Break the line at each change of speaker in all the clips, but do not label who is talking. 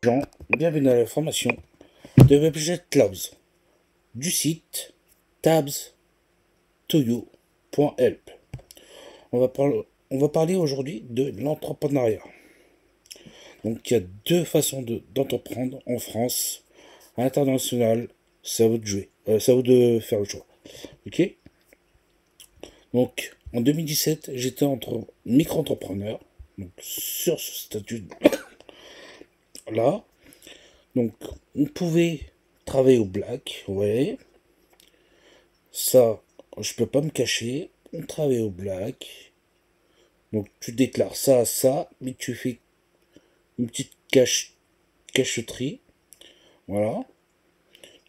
Jean, bienvenue à la formation de WebJet Labs du site tabs2you.help. On va parler aujourd'hui de l'entrepreneuriat. Donc il y a deux façons d'entreprendre en France. À l'international, c'est à vous de jouer. C'est à vous de faire le choix. Ok. Donc en 2017, j'étais micro-entrepreneur. Donc sur ce statut-là, donc on pouvait travailler au black, vous voyez. Ça, je peux pas me cacher. On travaille au black. Donc tu déclares ça à ça, mais tu fais une petite cacheterie. Voilà.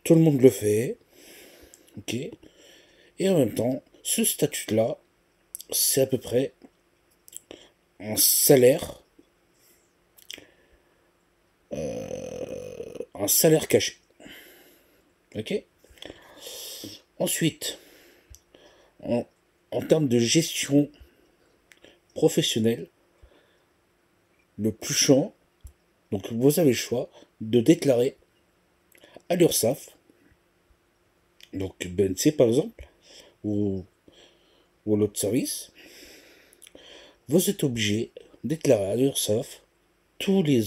Tout le monde le fait. Ok. Et en même temps, ce statut-là, c'est à peu près un salaire. Un salaire caché. Ok. Ensuite, en, en termes de gestion professionnelle, le plus chiant, donc vous avez le choix de déclarer à l'URSSAF, donc BNC par exemple, ou, ou l'autre service, vous êtes obligé de déclarer à l'URSSAF tous les,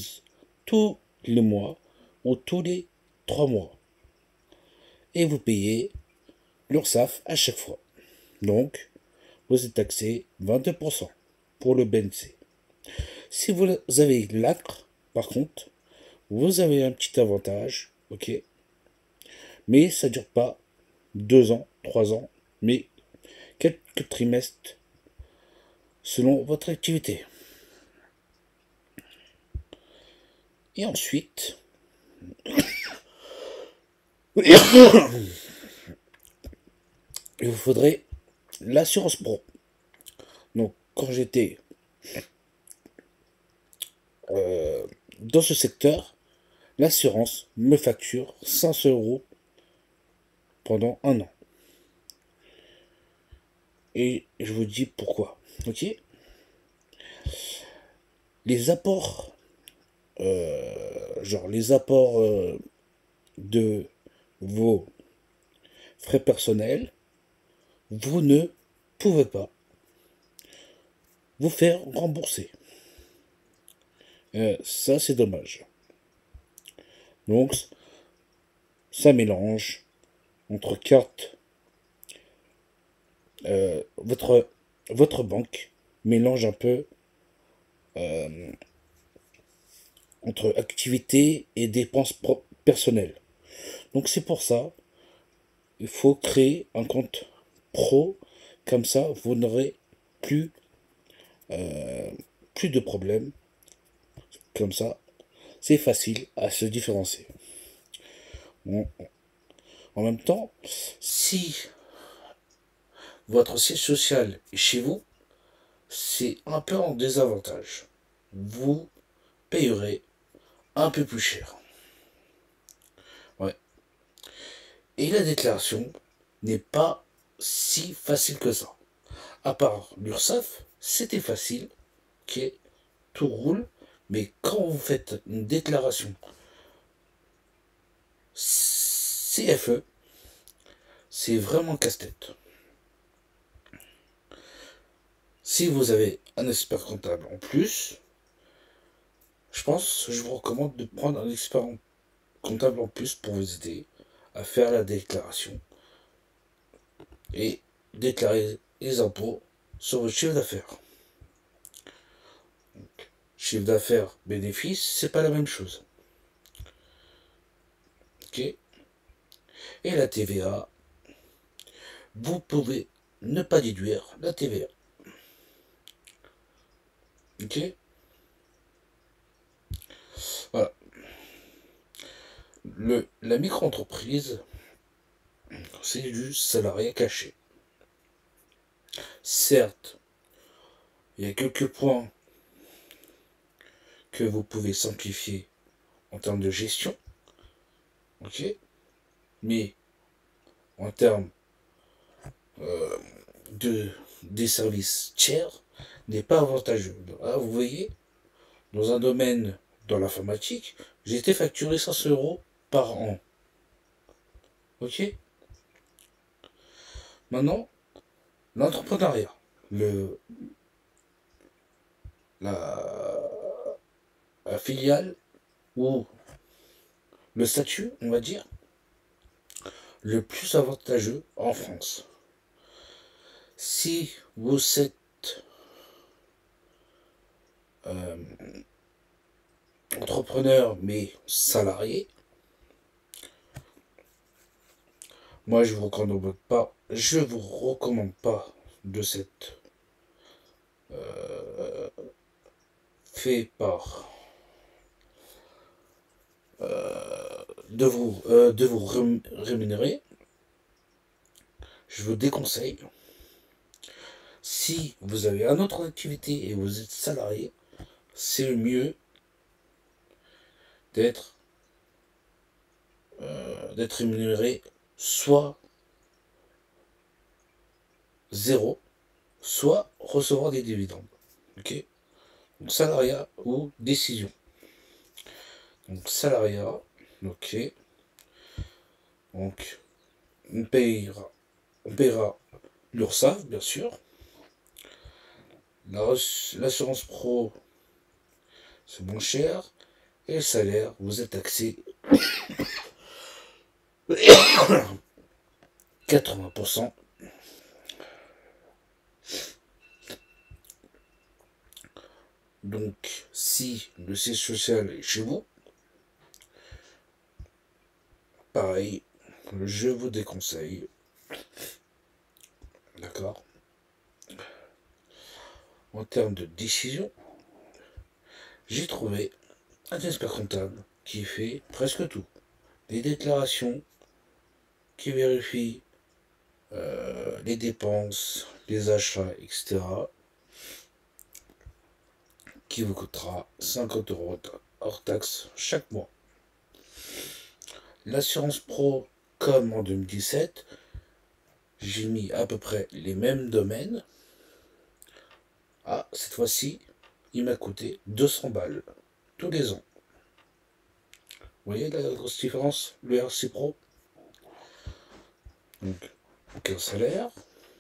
tous les mois ou tous les 3 mois. Et vous payez l'URSSAF à chaque fois. Donc, vous êtes taxé 22% pour le BNC. Si vous avez l'ACRE, par contre, vous avez un petit avantage, ok, mais ça ne dure pas 2 ans, 3 ans, mais quelques trimestres selon votre activité. Et ensuite, il vous faudrait l'assurance pro. Donc, quand j'étais dans ce secteur, l'assurance me facture 500 euros pendant un an. Et je vous dis pourquoi. Ok. Les apports, genre les apports de vos frais personnels, vous ne pouvez pas vous faire rembourser. Ça, c'est dommage. Donc, ça mélange entre carte, votre banque mélange un peu entre activité et dépenses personnelles. Donc c'est pour ça, il faut créer un compte pro, comme ça vous n'aurez plus, plus de problèmes, comme ça c'est facile à se différencier. En, en même temps, si votre siège social est chez vous, c'est un peu en désavantage. Vous payerez un peu plus cher. Ouais. Et la déclaration n'est pas si facile que ça. À part l'URSSAF, c'était facile, ok, tout roule, mais quand vous faites une déclaration CFE, c'est vraiment casse-tête. Si vous avez un expert comptable en plus, je vous recommande de prendre un expert comptable en plus pour vous aider à faire la déclaration et déclarer les impôts sur votre chiffre d'affaires. Chiffre d'affaires, bénéfice, c'est pas la même chose. Ok. Et la TVA, vous pouvez ne pas déduire la TVA. Ok. Voilà. La micro-entreprise, c'est du salarié caché. Certes, il y a quelques points que vous pouvez simplifier en termes de gestion, ok, mais en termes des services tiers, n'est pas avantageux. Là, vous voyez, dans un domaine dans l'informatique, j'ai été facturé 500 euros par an. Ok? Maintenant, l'entrepreneuriat, la, la filiale ou le statut, on va dire, le plus avantageux en France. Si vous êtes entrepreneur mais salarié, moi je vous recommande pas de cette fait par de vous rémunérer. Je vous déconseille. Si vous avez une autre activité et vous êtes salarié, c'est mieux d'être rémunéré soit zéro, soit recevoir des dividendes. Ok? Donc salariat ou décision. Donc salariat, ok. Donc on payera l'URSSAF, bien sûr. L'assurance pro, c'est moins cher. Et le salaire, vous êtes taxé 80%. Donc, si le siège social est chez vous, pareil, je vous déconseille. D'accord? En termes de décision, j'ai trouvé un expert comptable qui fait presque tout. Des déclarations, qui vérifie les dépenses, les achats, etc. Qui vous coûtera 50 euros hors taxe chaque mois. L'assurance pro, comme en 2017, j'ai mis à peu près les mêmes domaines. Ah, cette fois-ci, il m'a coûté 200 balles tous les ans. Vous voyez la grosse différence, le RC Pro? Donc, aucun salaire,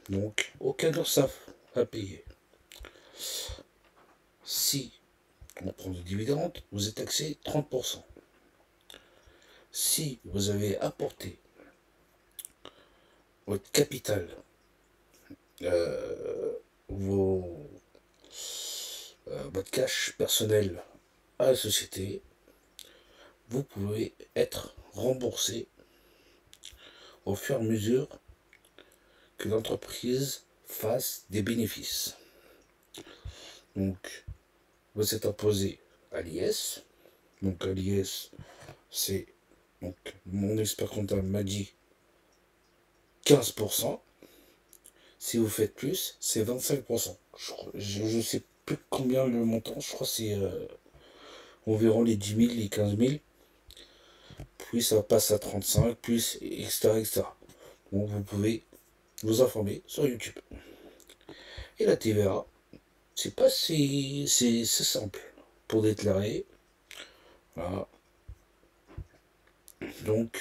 donc aucun URSSAF à payer. Si on prend des dividendes, vous êtes taxé 30%. Si vous avez apporté votre capital, votre cash personnel à la société, vous pouvez être remboursé au fur et à mesure que l'entreprise fasse des bénéfices. Donc, vous êtes imposé à l'IS. Donc, à l'IS, c'est. Donc, mon expert comptable m'a dit 15%. Si vous faites plus, c'est 25%. Je ne sais plus combien le montant. Je crois que c'est environ les 10 000, les 15 000. Puis ça passe à 35, plus, etc., etc. Donc, vous pouvez vous informer sur YouTube. Et la TVA, c'est pas c'est simple pour déclarer. Voilà. Donc,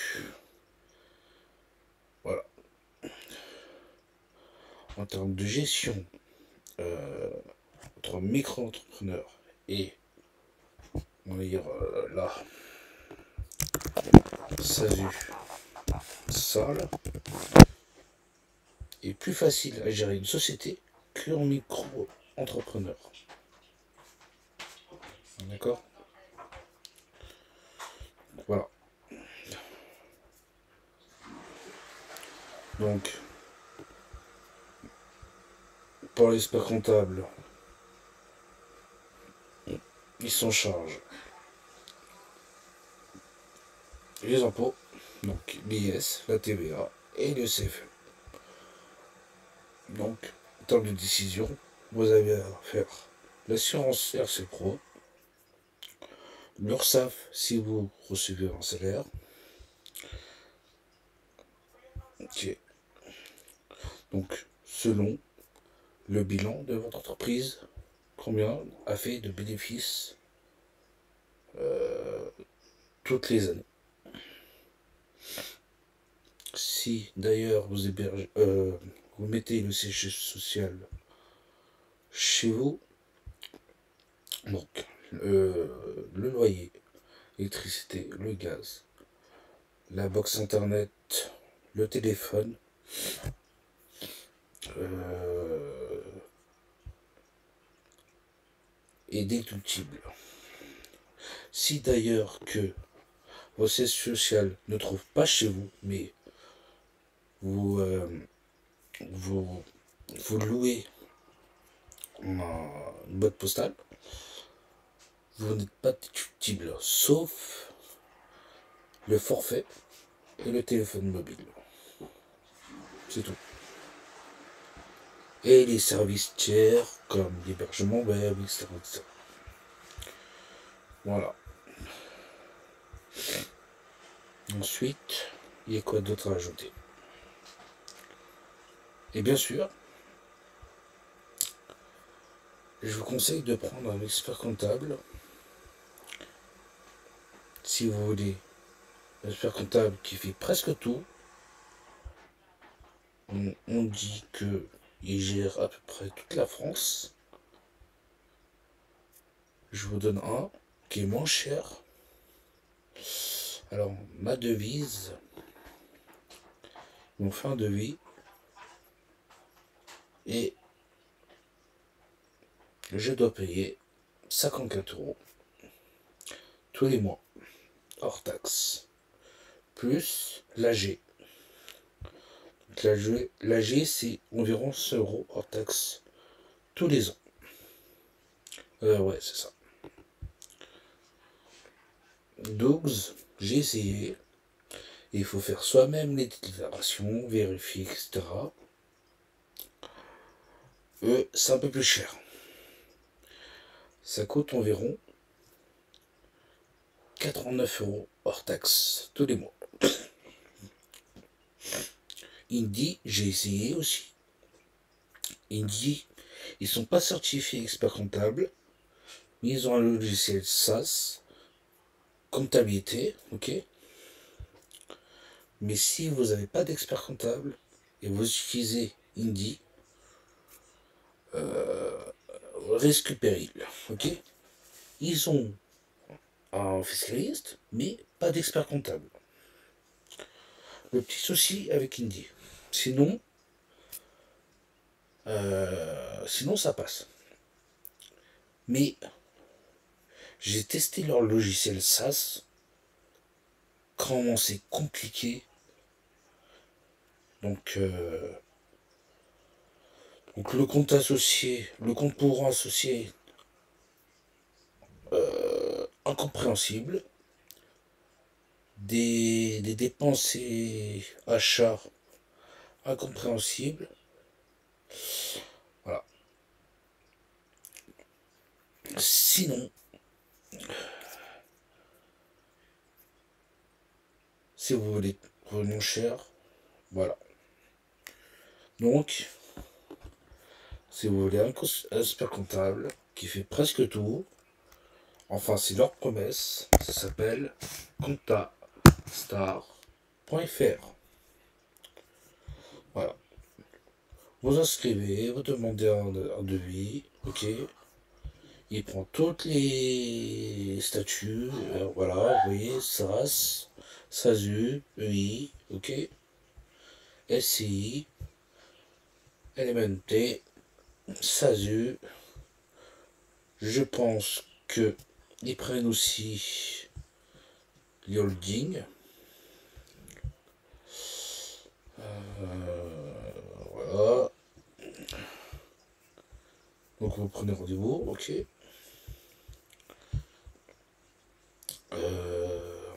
voilà. En termes de gestion entre micro-entrepreneurs et, on va dire, là, SASU, ça, là, est plus facile à gérer une société qu'un micro-entrepreneur. D'accord? Voilà. Donc, pour l'expert comptable, ils s'en chargent les impôts, donc l'IS, la TVA et le CFE. Donc, en termes de décision, vous avez à faire l'assurance RC Pro, l'URSSAF si vous recevez un salaire. Ok. Donc, selon le bilan de votre entreprise, combien a fait de bénéfices toutes les années. Si d'ailleurs vous mettez le siège social chez vous, donc le loyer, l'électricité, le gaz, la box internet, le téléphone, est déductible. Si d'ailleurs que vos sièges social ne trouve pas chez vous, mais vous, vous, vous louez une boîte postale, vous n'êtes pas déductible, sauf le forfait et le téléphone mobile. C'est tout. Et les services tiers comme l'hébergement web, etc., etc. Voilà. Ensuite, il y a quoi d'autre à ajouter? Et bien sûr, je vous conseille de prendre un expert comptable si vous voulez. Un expert comptable qui fait presque tout. On dit qu'il gère à peu près toute la France. Je vous donne un qui est moins cher. Alors, ma devise, ils m'ont fait un devis et je dois payer 54 € tous les mois, hors taxe, plus l'AG. L'AG, c'est environ 100 € hors taxe tous les ans. Ouais, c'est ça. 12, j'ai essayé. Il faut faire soi-même les déclarations, vérifier, etc. C'est un peu plus cher. Ça coûte environ 89 € hors taxe tous les mois. Indy, j'ai essayé aussi. Indy, ils sont pas certifiés experts comptables, mais ils ont un logiciel SaaS, comptabilité, ok. Mais si vous n'avez pas d'expert comptable et vous utilisez Indy, risque péril, ok. Ils ont un fiscaliste, mais pas d'expert comptable. Le petit souci avec Indy. Sinon, sinon ça passe. Mais j'ai testé leur logiciel SaaS. Comment c'est compliqué. Donc le compte associé, le compte courant associé, incompréhensible. Des dépenses et achats incompréhensibles. Voilà. Sinon, si vous voulez moins cher, voilà. Donc, si vous voulez un expert comptable qui fait presque tout, enfin c'est leur promesse, ça s'appelle comptastar.fr. Voilà. Vous inscrivez, vous demandez un devis, ok. Il prend toutes les statuts, voilà, vous voyez, SAS, SASU, EI, ok, SCI, LMNT, SASU. Je pense que ils prennent aussi les holdings. Voilà. Donc vous prenez rendez-vous, ok.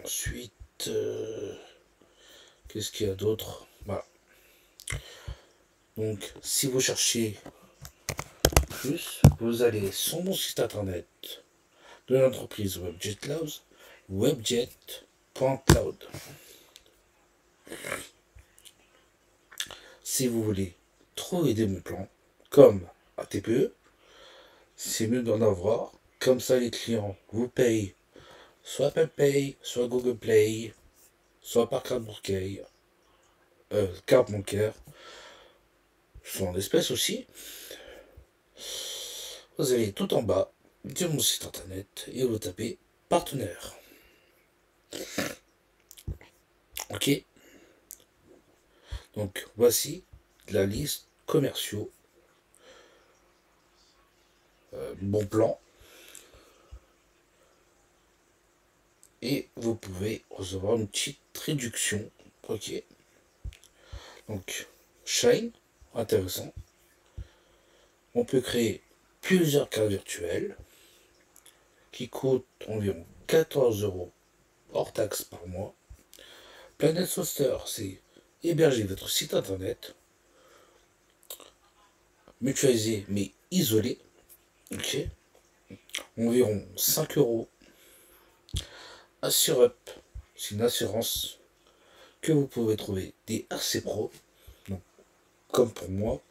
Ensuite, qu'est-ce qu'il y a d'autre? Voilà. Donc, si vous cherchez plus, vous allez sur mon site internet de l'entreprise Webjet Cloud, webjet.cloud. Si vous voulez trouver des bons plans, comme à TPE, c'est mieux d'en avoir. Comme ça, les clients vous payent soit Apple Pay, soit Google Play, soit par carte bancaire, soit en espèces aussi. Vous allez tout en bas de mon site internet et vous tapez partenaire. Ok. Donc voici la liste commerciaux. Bon plan. Et vous pouvez recevoir une petite réduction. Ok. Donc Shine, intéressant. On peut créer plusieurs cartes virtuelles qui coûtent environ 14 euros hors taxe par mois. Planet Hoster, c'est héberger votre site internet, mutualisé mais isolé. Ok. Environ 5 euros. AssureUp, c'est une assurance que vous pouvez trouver des RC Pro. Donc, comme pour moi,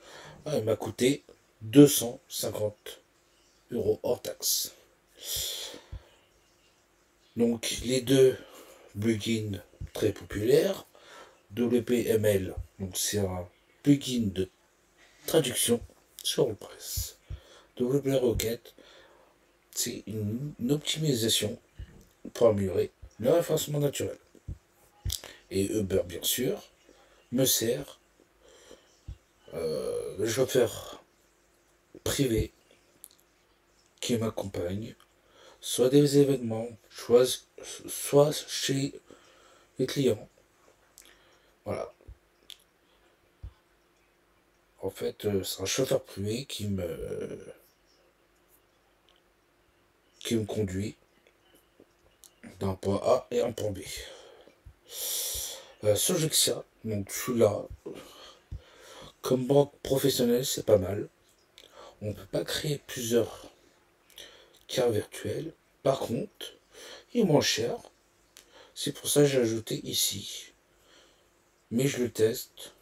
elle m'a coûté 250 euros hors taxe. Donc les deux plugins très populaires, WPML, donc c'est un plugin de traduction sur WordPress. WP c'est une optimisation pour améliorer le référencement naturel. Et Uber, bien sûr, me sert le chauffeur privé qui m'accompagne, soit des événements, soit chez les clients. Voilà. En fait, c'est un chauffeur privé qui me conduit d'un point A et un point B. Sogexia, donc celui-là, comme banque professionnelle, c'est pas mal. On ne peut pas créer plusieurs cartes virtuelles. Par contre, il est moins cher. C'est pour ça que j'ai ajouté ici. Mais je le teste.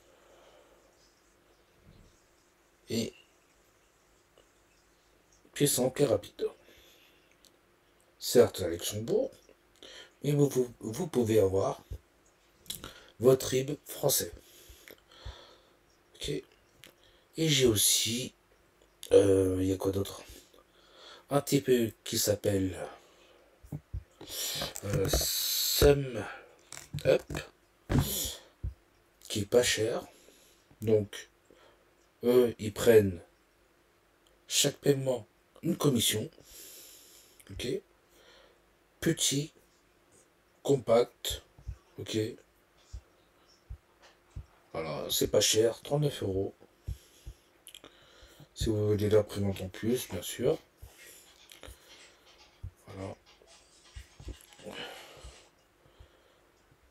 Et puis simple et rapide. Certes, à Luxembourg, mais vous pouvez avoir votre RIB français. Ok. Et j'ai aussi, il y a quoi d'autre? Un TPE qui s'appelle SumUp, qui est pas cher. Donc, eux, ils prennent chaque paiement une commission. Ok. Petit, compact. Ok. Voilà, c'est pas cher, 39 euros. Si vous voulez l'imprimante en plus, bien sûr. Voilà.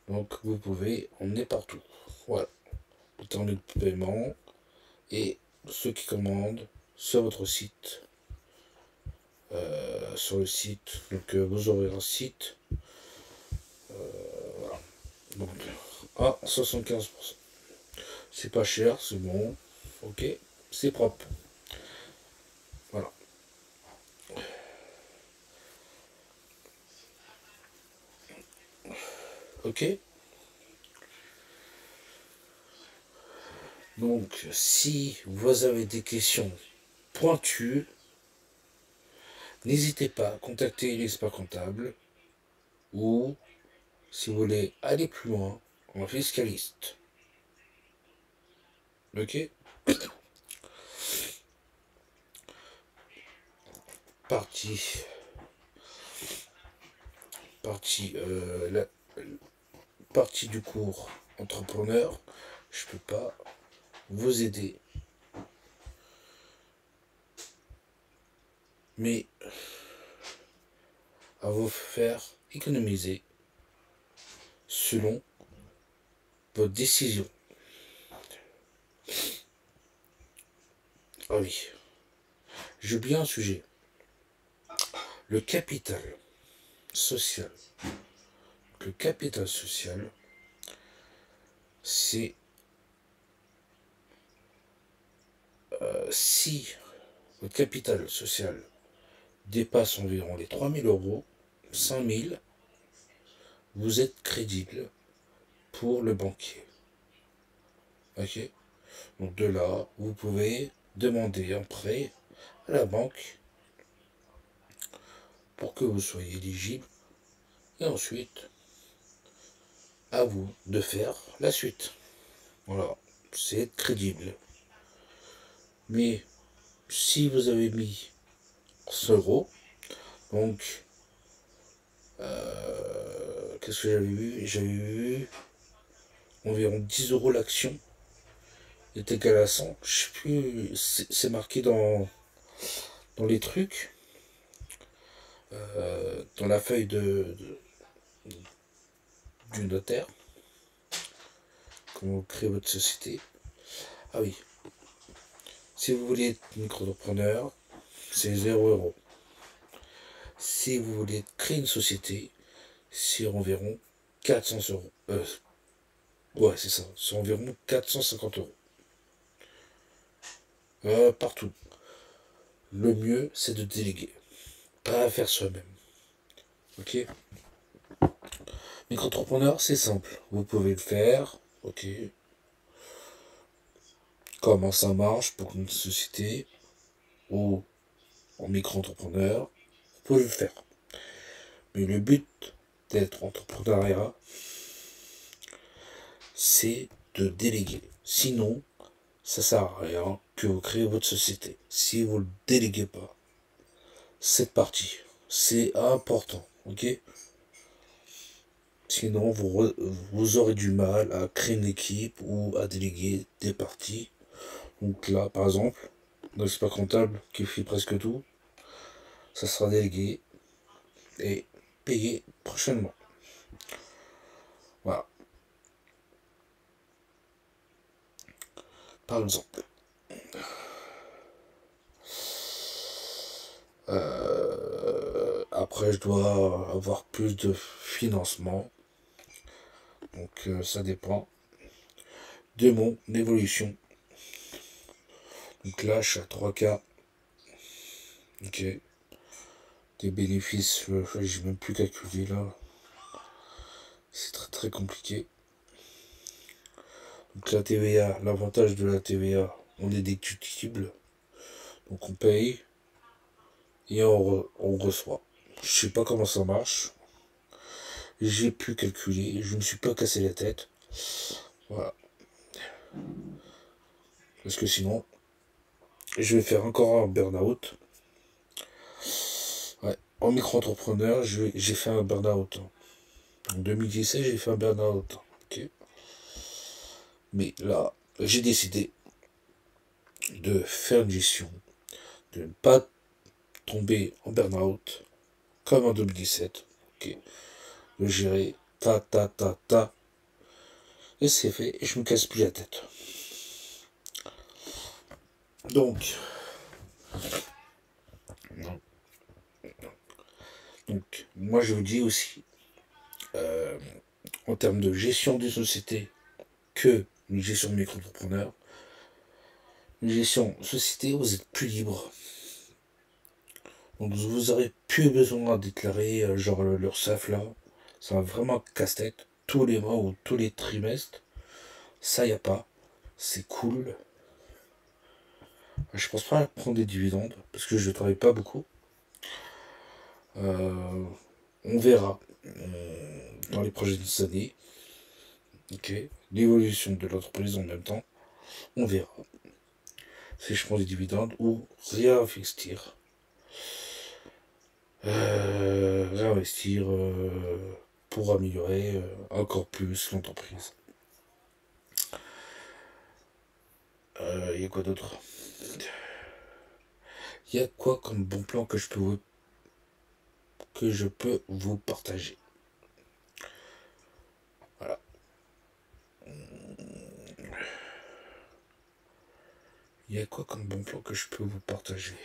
Donc vous pouvez emmener partout. Voilà. Le terminal de paiement et ceux qui commandent sur votre site. Sur le site. Donc vous aurez un site. Voilà. Donc à 75%. C'est pas cher, c'est bon. Ok. C'est propre. Voilà. Ok. Donc, si vous avez des questions pointues, n'hésitez pas à contacter l'expert comptable ou, si vous voulez aller plus loin, un fiscaliste. Ok. Partie, la partie du cours entrepreneur, je peux pas vous aider, mais à vous faire économiser selon votre décision. Ah oui, j'ai oublié un sujet. Le capital social. Le capital social, c'est si votre capital social dépasse environ les 3 000 euros, 5 000, vous êtes crédible pour le banquier. Ok? Donc de là, vous pouvez demander un prêt à la banque pour que vous soyez éligible. Et ensuite, à vous de faire la suite. Voilà, c'est être crédible. Mais si vous avez mis 100 euros, donc, qu'est-ce que j'avais vu? J'avais vu environ 10 euros l'action est égal à 100. Je sais plus, c'est marqué dans les trucs, dans la feuille du notaire, quand vous créez votre société. Ah oui, si vous voulez être micro-entrepreneur, c'est 0 euros. Si vous voulez créer une société, c'est environ 400 euros. Ouais, c'est ça, c'est environ 450 euros. Partout. Le mieux, c'est de déléguer, pas faire soi-même. Ok? Micro-entrepreneur, c'est simple. Vous pouvez le faire. Ok. Comment ça marche pour une société ou en micro-entrepreneur, vous pouvez le faire. Mais le but d'être entrepreneuriat, c'est de déléguer. Sinon, ça sert à rien que vous créez votre société. Si vous ne le déléguez pas, cette partie, c'est important. Ok? Sinon, vous aurez du mal à créer une équipe ou à déléguer des parties. Donc là, par exemple, dans l'expert comptable qui fait presque tout, ça sera délégué et payé prochainement. Voilà. Par exemple. Après, je dois avoir plus de financement. Donc, ça dépend de mon évolution. Donc là, je suis à 3K. Ok. Des bénéfices, j'ai même plus calculé là. C'est très très compliqué. Donc la TVA, l'avantage de la TVA, on est déductible. Donc on paye et on reçoit. Je sais pas comment ça marche. J'ai pu calculer, je ne me suis pas cassé la tête. Voilà. Parce que sinon, je vais faire encore un burn-out. Ouais. En micro-entrepreneur, j'ai fait un burn-out. En 2017, j'ai fait un burn-out. Ok. Mais là, j'ai décidé de faire une gestion, de ne pas tomber en burn-out comme en 2017. Ok. De gérer ta. Et c'est fait, et je me casse plus la tête. Donc, moi je vous dis aussi, en termes de gestion des sociétés, que une gestion de micro-entrepreneur, une gestion société, vous êtes plus libre. Donc vous aurez plus besoin de déclarer genre l'URSSAF là. Ça va vraiment casse-tête. Tous les mois ou tous les trimestres. Ça y a pas. C'est cool. Je pense pas prendre des dividendes parce que je travaille pas beaucoup. On verra dans les prochaines années. Ok. L'évolution de l'entreprise en même temps. On verra si je prends des dividendes ou réinvestir. Réinvestir pour améliorer encore plus l'entreprise. Il y a quoi d'autre? Il y a quoi comme bon plan que je peux vous partager? Voilà. Il y a quoi comme bon plan que je peux vous partager?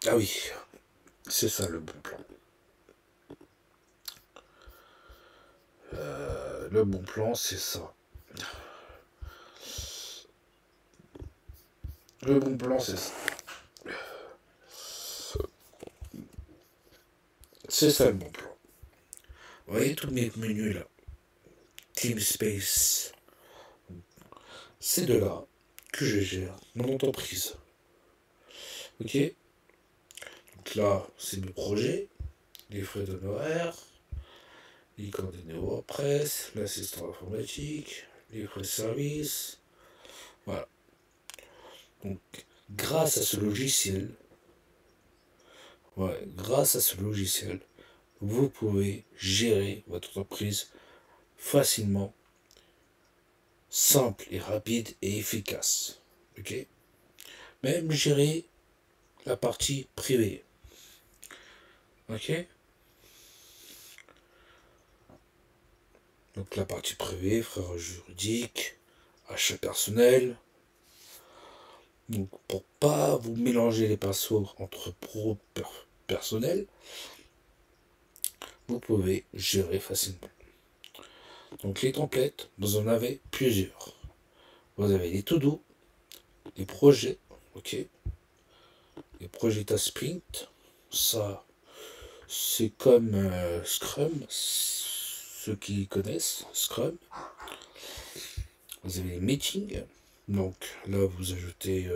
Ah oui, c'est ça le bon plan. Le bon plan, c'est ça. Le bon plan, c'est ça. c'est ça le bon plan. Vous voyez tous mes menus là. TeamSpace. C'est de là que je gère mon entreprise. Ok. Donc là, c'est mes projets, les frais d'honoraires, les coordonnées WordPress, l'assistant informatique, les frais de service. Voilà. Donc, grâce à ce logiciel, ouais, grâce à ce logiciel, vous pouvez gérer votre entreprise facilement, simple et rapide et efficace. Ok. Même gérer la partie privée. Ok. Donc la partie privée, frais juridiques, achat personnel. Donc pour pas vous mélanger les pinceaux entre pro personnel, vous pouvez gérer facilement. Donc les templates, vous en avez plusieurs. Vous avez les to-do, les projets, ok, les projets à sprint, ça c'est comme Scrum, ceux qui connaissent Scrum. Vous avez les meetings, donc là vous ajoutez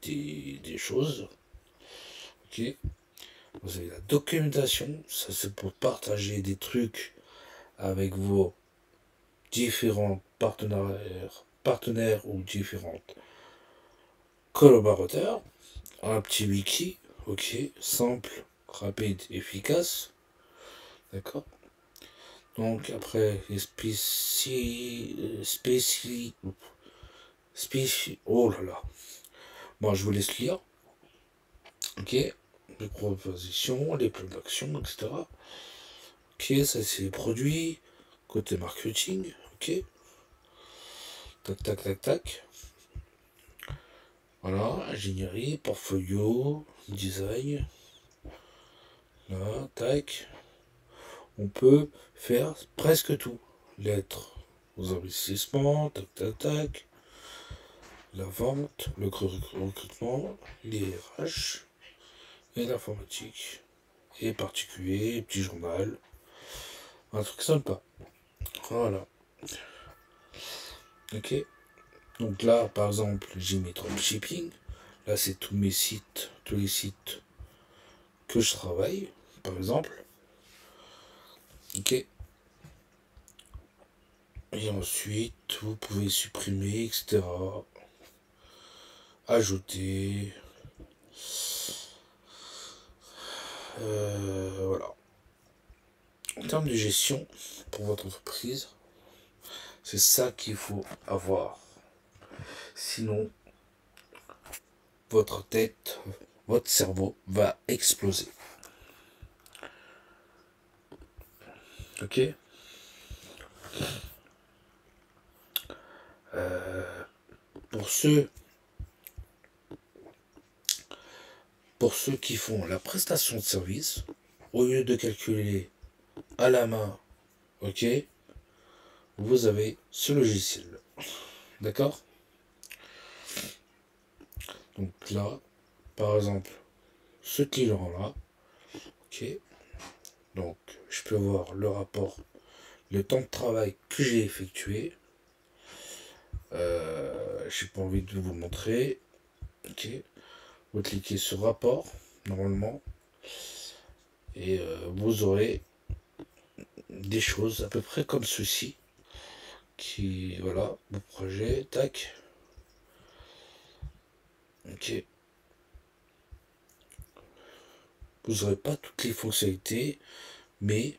des choses, ok. Vous avez la documentation, ça c'est pour partager des trucs avec vos différents partenaires ou différents collaborateurs. Un petit wiki, ok, simple, rapide, efficace, d'accord. Donc après les oh là là, bon je vous laisse lire, ok, les propositions, les plans d'action, etc. Ok, ça c'est les produits, côté marketing, ok, tac tac tac tac. Voilà, ingénierie, portfolio, design. Là, tac. On peut faire presque tout. Lettres aux investissements, tac tac tac. La vente, le recrutement, les RH et l'informatique. Et particulier, petit journal. Un truc sympa. Voilà. Ok. Donc là, par exemple, j'ai mis dropshipping. Là, c'est tous mes sites, tous les sites que je travaille, par exemple. Ok. Et ensuite, vous pouvez supprimer, etc. Ajouter. Voilà. En termes de gestion pour votre entreprise, c'est ça qu'il faut avoir. Sinon, votre tête, votre cerveau va exploser. Ok. Pour ceux, pour ceux qui font la prestation de service, au lieu de calculer à la main, ok, vous avez ce logiciel. D'accord. Donc là, par exemple, ce client-là, ok, donc je peux voir le rapport, le temps de travail que j'ai effectué. J'ai pas envie de vous le montrer. Ok. Vous cliquez sur rapport, normalement, et vous aurez des choses à peu près comme ceci. Qui, voilà, mon projet, tac. Ok. Vous n'aurez pas toutes les fonctionnalités, mais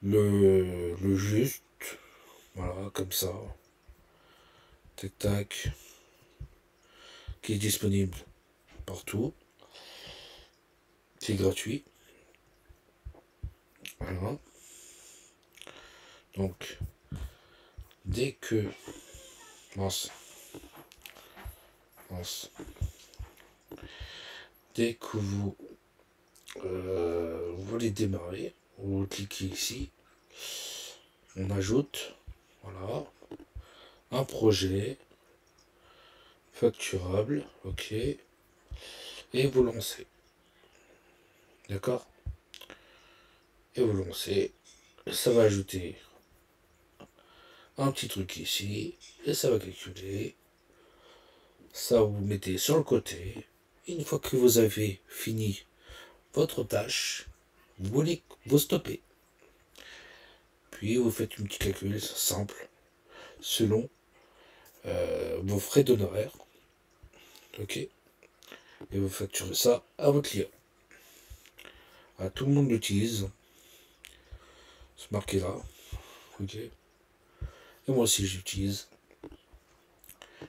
le juste, voilà, comme ça. Tac, tac. Qui est disponible partout. C'est gratuit. Voilà. Donc, dès que... Mince. Mince. Dès que vous voulez démarrer, vous cliquez ici. On ajoute, voilà, un projet facturable, ok, et vous lancez. D'accord. et vous lancez. Ça va ajouter un petit truc ici, et ça va calculer. Ça, vous mettez sur le côté. Une fois que vous avez fini votre tâche, vous stoppez. Puis vous faites une petite calcul simple selon vos frais d'honoraires. Ok. Et vous facturez ça à votre client. Ah, tout le monde l'utilise. C'est marqué là. Ok. Et moi aussi j'utilise.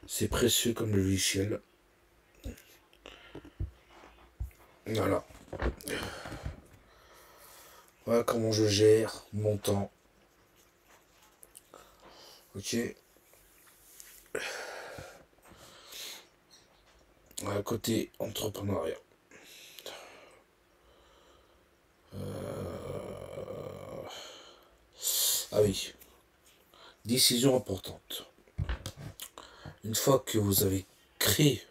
C'est précieux comme le logiciel. Voilà. Voilà comment je gère mon temps. Ok. À côté entrepreneuriat. Ah oui. Décision importante. Une fois que vous avez créé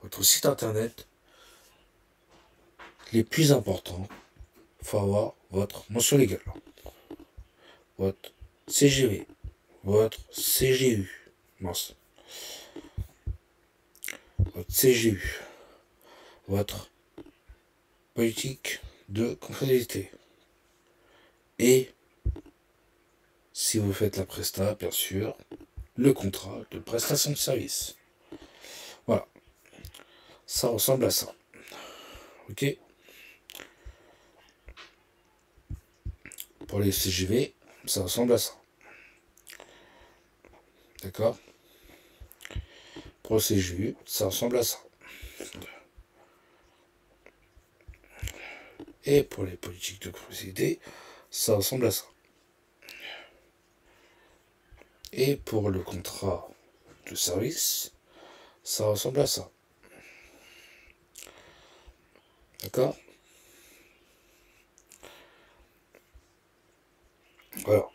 votre site internet, les plus importants, il faut avoir votre mention légale, votre CGV, votre CGU, mince, votre CGU, votre politique de confidentialité. Et, si vous faites la presta, bien sûr, le contrat de prestation de service. Voilà. Ça ressemble à ça. Ok. Pour les CGV, ça ressemble à ça. D'accord. Pour le CGU, ça ressemble à ça. Et pour les politiques de confidentialité, ça ressemble à ça. Et pour le contrat de service, ça ressemble à ça. D'accord. Voilà.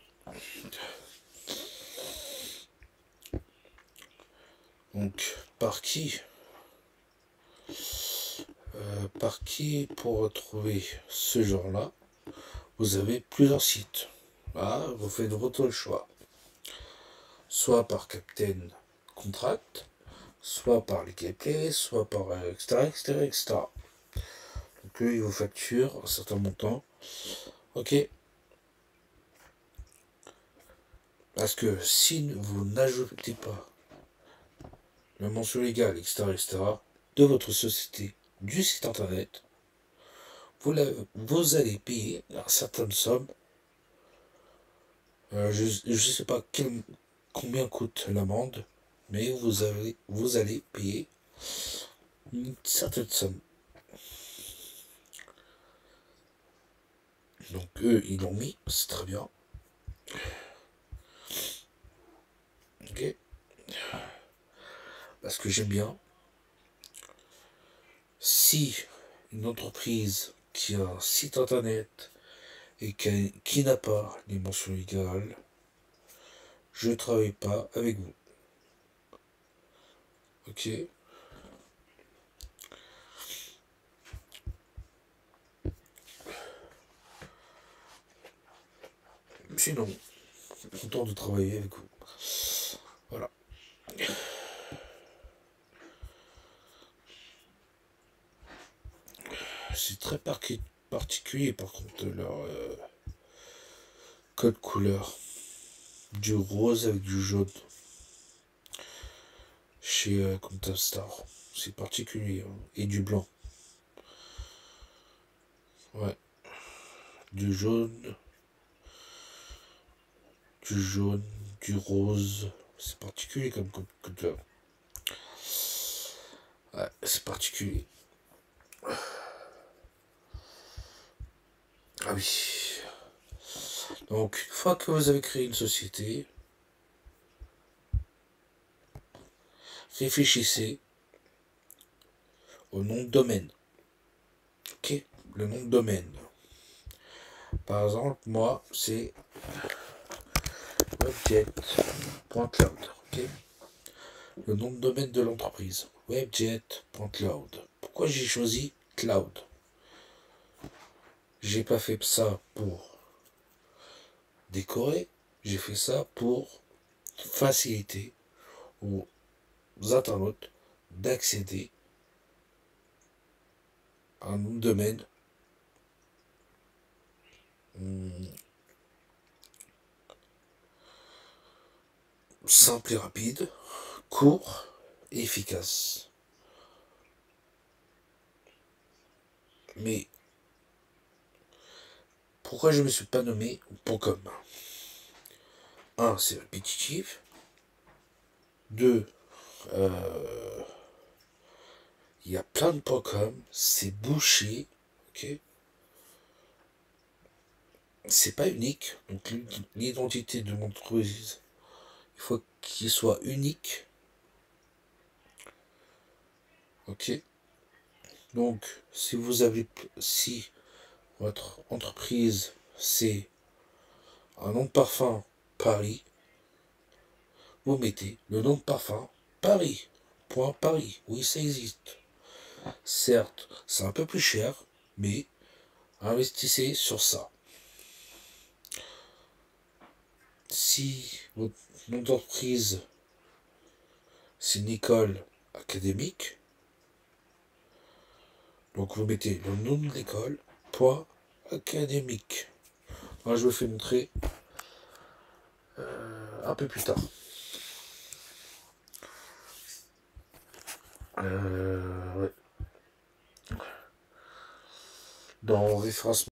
Donc, par qui pour retrouver ce genre-là, vous avez plusieurs sites. Là, vous faites votre choix. Soit par Captain Contract, soit par les KP, soit par etc., etc., etc. Donc eux, ils vous facturent un certain montant. Ok. Parce que si vous n'ajoutez pas la mention légale, etc., etc., de votre société, du site internet, vous allez payer une certaine somme. Je ne sais pas combien coûte l'amende, mais vous allez payer une certaine somme. Donc eux, ils l'ont mis, c'est très bien. Ok. Parce que j'aime bien. Si une entreprise qui a un site internet et qui n'a pas les mentions légales, je ne travaille pas avec vous. Ok. Sinon, content de travailler avec vous. Voilà. C'est très particulier par contre leur code couleur. Du rose avec du jaune. Chez Counter-Star. C'est particulier. Hein. Et du blanc. Ouais. Du jaune. Du jaune. Du rose. C'est particulier comme couleur. Ouais, c'est particulier. Ah oui. Donc, une fois que vous avez créé une société, réfléchissez au nom de domaine. Ok. Le nom de domaine. Par exemple, moi, c'est webjet.cloud. Ok. Le nom de domaine de l'entreprise. Webjet.cloud. Pourquoi j'ai choisi cloud? J'ai pas fait ça pour décorer, j'ai fait ça pour faciliter aux internautes d'accéder à un domaine simple et rapide, court et efficace. Mais pourquoi je ne me suis pas nommé .com? Un, c'est répétitif. Deux, il y a plein de .com, c'est bouché, ok? C'est pas unique, donc l'identité de l'entreprise, il faut qu'il soit unique, ok? Donc, si votre entreprise, c'est un nom de parfum Paris, vous mettez le nom de parfum Paris. Point Paris. Oui, ça existe. Certes, c'est un peu plus cher, mais investissez sur ça. Si votre nom d'entreprise, c'est une école académique, donc vous mettez le nom de l'école, point académique. Alors, je vous fais montrer un peu plus tard. Ouais. Dans référencement